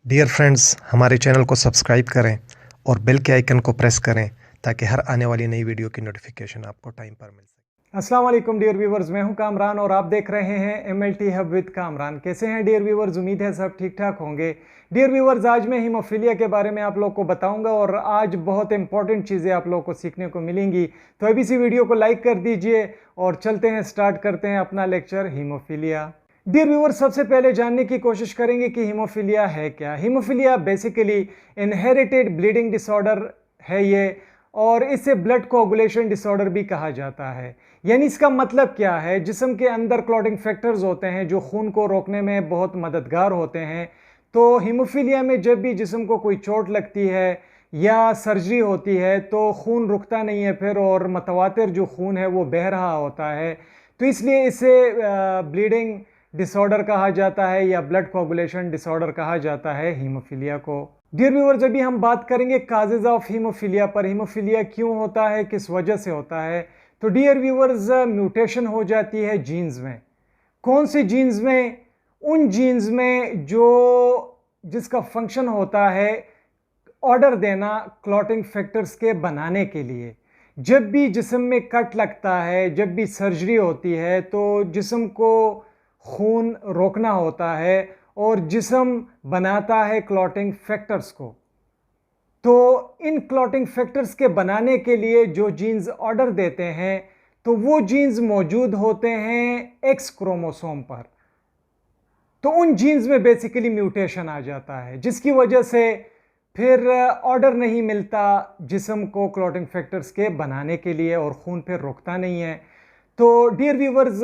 Dear friends, हमारे channel को subscribe करें और बेल के आइकन को प्रेस करें ताकि हर आने वाली नई वीडियो की नोटिफिकेशन आपको टाइम पर मिल सके। अस्सलाम वालेकुम डियर व्यूवर्स, मैं हूं कामरान और आप देख रहे हैं MLT हब विद कामरान। कैसे हैं डियर व्यूवर्स? उम्मीद है सब ठीक ठाक होंगे। डियर व्यूवर्स, आज मैं हीमोफीलिया के बारे में आप लोग को बताऊंगा और आज बहुत इंपॉर्टेंट चीज़ें आप लोग को सीखने को मिलेंगी। तो अभी इसी वीडियो को लाइक कर दीजिए और चलते हैं, स्टार्ट करते हैं अपना लेक्चर हीमोफीलिया। डियर व्यूवर्स, सबसे पहले जानने की कोशिश करेंगे कि हीमोफीलिया है क्या। Haemophilia basically inherited bleeding disorder है ये, और इसे ब्लड कोआगुलेशन डिसऑर्डर भी कहा जाता है। यानी इसका मतलब क्या है, जिस्म के अंदर क्लॉटिंग फैक्टर्स होते हैं जो खून को रोकने में बहुत मददगार होते हैं। तो हीमोफीलिया में जब भी जिस्म को कोई चोट लगती है या सर्जरी होती है तो खून रुकता नहीं है फिर, और मतवातिर जो खून है वो बह रहा होता है। तो इसलिए इसे ब्लीडिंग डिसऑर्डर कहा जाता है या ब्लड कोआगुलेशन डिसऑर्डर कहा जाता है हीमोफीलिया को। डियर व्यूअर्स, अभी हम बात करेंगे काजेज ऑफ हीमोफीलिया पर। हीमोफीलिया क्यों होता है, किस वजह से होता है? तो डियर व्यूअर्स, म्यूटेशन हो जाती है जीन्स में। कौन सी जीन्स में? उन जीन्स में जिसका फंक्शन होता है ऑर्डर देना क्लॉटिंग फैक्टर्स के बनाने के लिए। जब भी जिस्म में कट लगता है, जब भी सर्जरी होती है, तो जिस्म को खून रोकना होता है और जिस्म बनाता है क्लॉटिंग फैक्टर्स को। तो इन क्लॉटिंग फैक्टर्स के बनाने के लिए जो जीन्स ऑर्डर देते हैं, तो वो जीन्स मौजूद होते हैं एक्स क्रोमोसोम पर। तो उन जीन्स में बेसिकली म्यूटेशन आ जाता है, जिसकी वजह से फिर ऑर्डर नहीं मिलता जिस्म को क्लॉटिंग फैक्टर्स के बनाने के लिए और खून फिर रुकता नहीं है। तो डियर व्यूवर्स,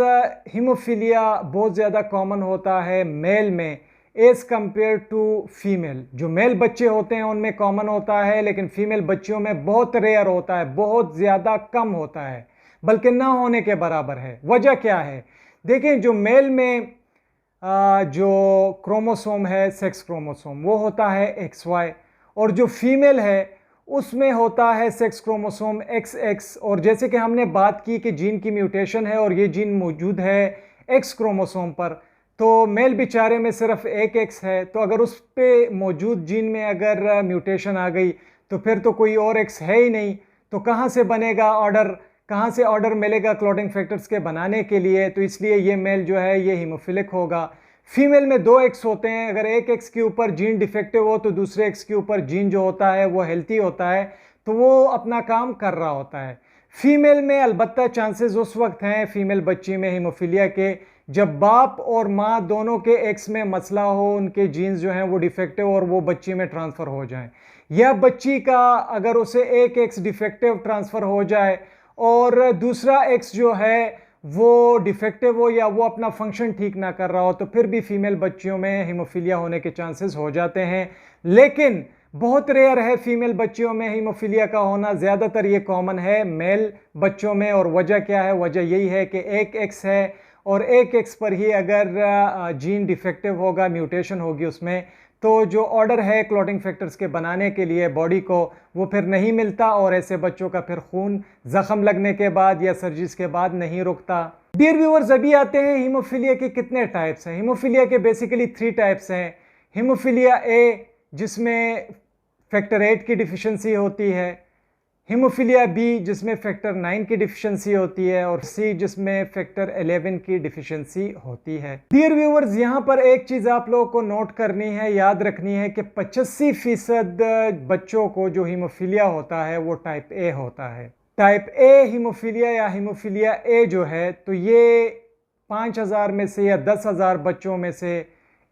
हीमोफीलिया बहुत ज़्यादा कॉमन होता है मेल में एज़ कंपेयर टू फीमेल। जो मेल बच्चे होते हैं उनमें कॉमन होता है, लेकिन फीमेल बच्चियों में बहुत रेयर होता है, बहुत ज़्यादा कम होता है, बल्कि ना होने के बराबर है। वजह क्या है? देखें, जो मेल में जो क्रोमोसोम है, सेक्स क्रोमोसोम, वो होता है XY, और जो फीमेल है उसमें होता है सेक्स क्रोमोसोम XX। और जैसे कि हमने बात की कि जीन की म्यूटेशन है और ये जीन मौजूद है X क्रोमोसोम पर, तो मेल बेचारे में सिर्फ एक X है। तो अगर उस पे मौजूद जीन में अगर म्यूटेशन आ गई तो फिर तो कोई और X है ही नहीं। तो कहाँ से बनेगा ऑर्डर, कहाँ से ऑर्डर मिलेगा क्लॉटिंग फैक्टर्स के बनाने के लिए? तो इसलिए ये मेल जो है ये हीमोफिलिक होगा। फीमेल में 2 X होते हैं। अगर एक X के ऊपर जीन डिफेक्टिव हो तो दूसरे X के ऊपर जीन जो होता है वो हेल्थी होता है, तो वो अपना काम कर रहा होता है। फीमेल में अलबत्ता चांसेस उस वक्त हैं, फीमेल बच्ची में हीमोफीलिया के, जब बाप और माँ दोनों के X में मसला हो, उनके जीन्स जो हैं वो डिफेक्टिव और वो बच्ची में ट्रांसफ़र हो जाएं, या बच्ची का अगर उसे एक X डिफेक्टिव ट्रांसफ़र हो जाए और दूसरा X जो है वो डिफेक्टिव हो या वो अपना फंक्शन ठीक ना कर रहा हो, तो फिर भी फीमेल बच्चियों में हीमोफीलिया होने के चांसेस हो जाते हैं। लेकिन बहुत रेयर है फीमेल बच्चियों में हीमोफीलिया का होना, ज़्यादातर ये कॉमन है मेल बच्चों में। और वजह क्या है? वजह यही है कि एक X है और एक X पर ही अगर जीन डिफेक्टिव होगा, म्यूटेशन होगी उसमें, तो जो ऑर्डर है क्लॉटिंग फैक्टर्स के बनाने के लिए बॉडी को, वो फिर नहीं मिलता और ऐसे बच्चों का फिर खून जख्म लगने के बाद या सर्जरीज के बाद नहीं रुकता। डियर व्यूअर्स, अभी आते हैं हीमोफीलिया के कितने टाइप्स हैं। हीमोफीलिया के बेसिकली 3 टाइप्स हैं। हीमोफीलिया A, जिसमें फैक्टर 8 की डिफिशिएंसी होती है। हीमोफीलिया B, जिसमें फैक्टर 9 की डिफिशिएंसी होती है। और C, जिसमें फैक्टर 11 की डिफिशिएंसी होती है। डियर व्यूअर्स, यहाँ पर एक चीज़ आप लोगों को नोट करनी है, याद रखनी है कि 85% बच्चों को जो हीमोफीलिया होता है वो टाइप A होता है। टाइप A हीमोफीलिया या हीमोफीलिया A जो है, तो ये 5000 में से या 10,000 बच्चों में से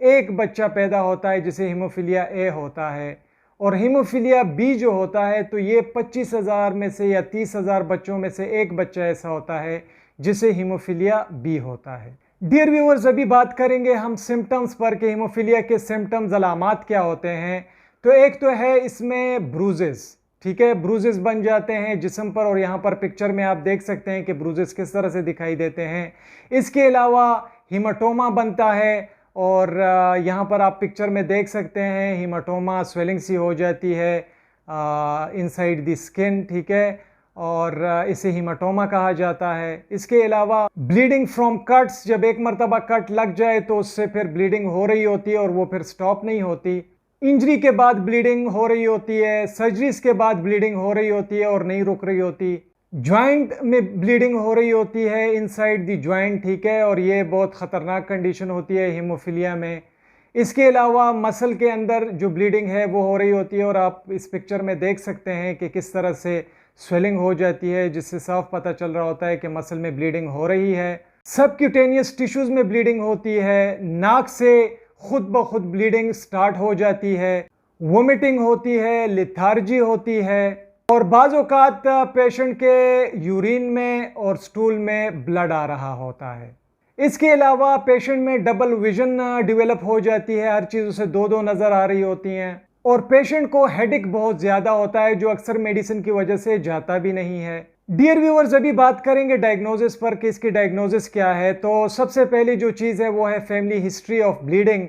एक बच्चा पैदा होता है जिसे हीमोफीलिया A होता है। और हीमोफीलिया B जो होता है, तो ये 25,000 में से या 30,000 बच्चों में से एक बच्चा ऐसा होता है जिसे हीमोफीलिया B होता है। डियर व्यूअर्स, अभी बात करेंगे हम सिम्टम्स पर कि हीमोफीलिया के सिम्टम्स, अलामात क्या होते हैं। तो एक तो है इसमें ब्रूजेस, ठीक है, ब्रूजेस बन जाते हैं जिस्म पर, और यहाँ पर पिक्चर में आप देख सकते हैं कि ब्रूजेस किस तरह से दिखाई देते हैं। इसके अलावा हीमाटोमा बनता है, और यहाँ पर आप पिक्चर में देख सकते हैं हीमाटोमा, स्वेलिंग सी हो जाती है इनसाइड द स्किन, ठीक है, और इसे हीमाटोमा कहा जाता है। इसके अलावा ब्लीडिंग फ्रॉम कट्स, जब एक मरतबा कट लग जाए तो उससे फिर ब्लीडिंग हो रही होती है और वो फिर स्टॉप नहीं होती। इंजरी के बाद ब्लीडिंग हो रही होती है, सर्जरीज के बाद ब्लीडिंग हो रही होती है और नहीं रुक रही होती, जॉइंट में ब्लीडिंग हो रही होती है इनसाइड दी जॉइंट, ठीक है, और ये बहुत ख़तरनाक कंडीशन होती है हीमोफीलिया में। इसके अलावा मसल के अंदर जो ब्लीडिंग है वो हो रही होती है और आप इस पिक्चर में देख सकते हैं कि किस तरह से स्वेलिंग हो जाती है, जिससे साफ पता चल रहा होता है कि मसल में ब्लीडिंग हो रही है। सबक्यूटेनियस टिश्यूज़ में ब्लीडिंग होती है, नाक से खुद ब खुद ब्लीडिंग स्टार्ट हो जाती है, वोमिटिंग होती है, लिथार्जी होती है और बाज़ औक़ात पेशेंट के यूरिन में और स्टूल में ब्लड आ रहा होता है। इसके अलावा पेशेंट में डबल विजन डेवलप हो जाती है, हर चीज़ उसे दो दो नज़र आ रही होती हैं और पेशेंट को हेडेक बहुत ज़्यादा होता है जो अक्सर मेडिसिन की वजह से जाता भी नहीं है। डियर व्यूअर्स, अभी बात करेंगे डायग्नोसिस पर कि इसकी डायग्नोसिस क्या है। तो सबसे पहली जो चीज़ है वो है फैमिली हिस्ट्री ऑफ ब्लीडिंग,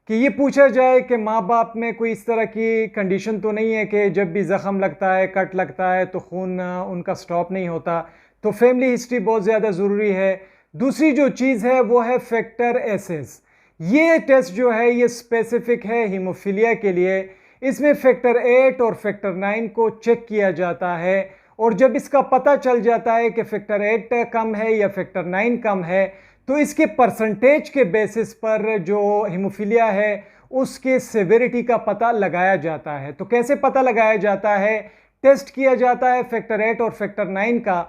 कि ये पूछा जाए कि माँ बाप में कोई इस तरह की कंडीशन तो नहीं है कि जब भी ज़ख़म लगता है, कट लगता है तो खून उनका स्टॉप नहीं होता। तो फैमिली हिस्ट्री बहुत ज़्यादा ज़रूरी है। दूसरी जो चीज़ है वो है फैक्टर एसेस। ये टेस्ट जो है ये स्पेसिफिक है हीमोफीलिया के लिए। इसमें फैक्टर 8 और फैक्टर 9 को चेक किया जाता है और जब इसका पता चल जाता है कि फैक्टर 8 कम है या फैक्टर 9 कम है तो इसके परसेंटेज के बेसिस पर जो हीमोफीलिया है उसके सेवेरिटी का पता लगाया जाता है। तो कैसे पता लगाया जाता है? टेस्ट किया जाता है फैक्टर 8 और फैक्टर 9 का।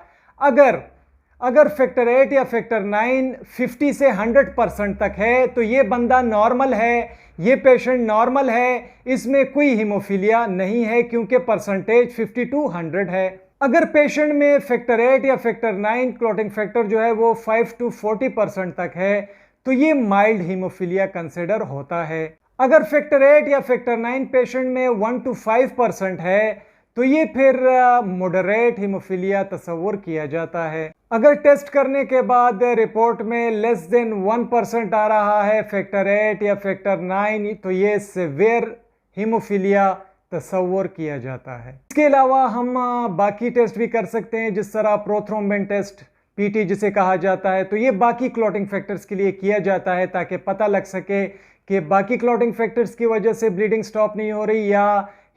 अगर फैक्टर 8 या फैक्टर 9 50 से 100% तक है तो ये बंदा नॉर्मल है, ये पेशेंट नॉर्मल है, इसमें कोई हीमोफीलिया नहीं है क्योंकि परसेंटेज 50 to 100 है। अगर पेशेंट में फैक्टर 8 या फैक्टर 9 क्लॉटिंग फैक्टर जो है वो 5 to 40% तक है तो ये माइल्ड हीमोफीलिया कंसिडर होता है। अगर फैक्टर 8 या फैक्टर 9 पेशेंट में 1 to 5% है तो ये फिर मॉडरेट हीमोफीलिया तस्वुर किया जाता है। अगर टेस्ट करने के बाद रिपोर्ट में लेस देन 1% आ रहा है फैक्टर 8 या फैक्टर 9 तो ये सेवियर हीमोफीलिया तस्वुर किया जाता है। इसके अलावा हम बाकी टेस्ट भी कर सकते हैं, जिस तरह प्रोथ्रोम्बिन टेस्ट, पीटी जिसे कहा जाता है, तो ये बाकी क्लॉटिंग फैक्टर्स के लिए किया जाता है ताकि पता लग सके कि बाकी क्लॉटिंग फैक्टर्स की वजह से ब्लीडिंग स्टॉप नहीं हो रही या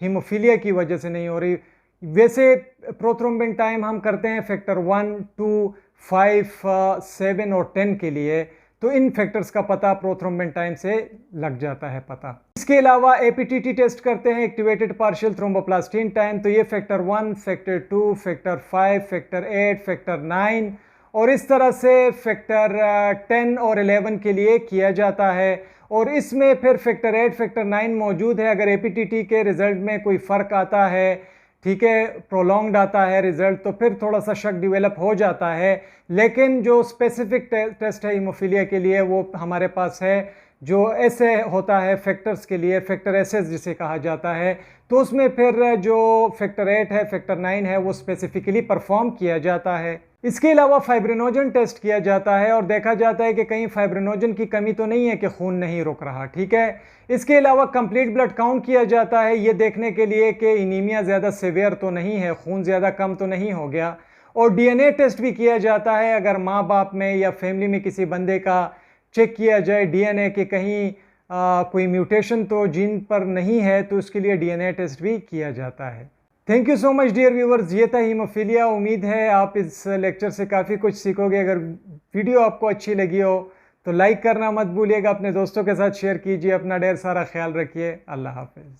हीमोफीलिया की वजह से नहीं हो रही। वैसे प्रोथ्रोम्बिन टाइम हम करते हैं फैक्टर 1, 2, 5, 7 और 10 के लिए, तो इन फैक्टर्स का पता प्रोथ्रोम्बिन टाइम से लग जाता है पता। इसके अलावा एपीटीटी टेस्ट करते हैं, एक्टिवेटेड पार्शियल थ्रोम्बोप्लास्टिन टाइम, तो ये factor 1, factor 2, factor 5, factor 8, factor 9 और इस तरह से फैक्टर 10 और 11 के लिए किया जाता है। और इसमें फिर फैक्टर 8, फैक्टर 9 मौजूद है। अगर एपीटीटी के रिजल्ट में कोई फ़र्क आता है, ठीक है, प्रोलॉन्ग्ड आता है रिजल्ट, तो फिर थोड़ा सा शक डेवलप हो जाता है। लेकिन जो स्पेसिफिक टेस्ट है हीमोफीलिया के लिए वो हमारे पास है, जो ऐसे होता है फैक्टर्स के लिए, फैक्टर एसेस जिसे कहा जाता है, तो उसमें फिर जो फैक्टर 8 है, फैक्टर 9 है, वो स्पेसिफिकली परफॉर्म किया जाता है। इसके अलावा फाइब्रिनोजन टेस्ट किया जाता है और देखा जाता है कि कहीं फाइब्रिनोजन की कमी तो नहीं है कि खून नहीं रुक रहा, ठीक है। इसके अलावा कंप्लीट ब्लड काउंट किया जाता है ये देखने के लिए कि एनीमिया ज़्यादा सीवियर तो नहीं है, खून ज़्यादा कम तो नहीं हो गया। और डीएनए टेस्ट भी किया जाता है, अगर माँ बाप में या फैमिली में किसी बंदे का चेक किया जाए डीएनए के कहीं कोई म्यूटेशन तो जीन पर नहीं है, तो उसके लिए डीएनए टेस्ट भी किया जाता है। Thank you so much dear viewers, ये था हीमोफीलिया। उम्मीद है आप इस लेक्चर से काफ़ी कुछ सीखोगे। अगर वीडियो आपको अच्छी लगी हो तो लाइक करना मत भूलिएगा, अपने दोस्तों के साथ शेयर कीजिए। अपना ढेर सारा ख्याल रखिए। अल्लाह हाफिज़।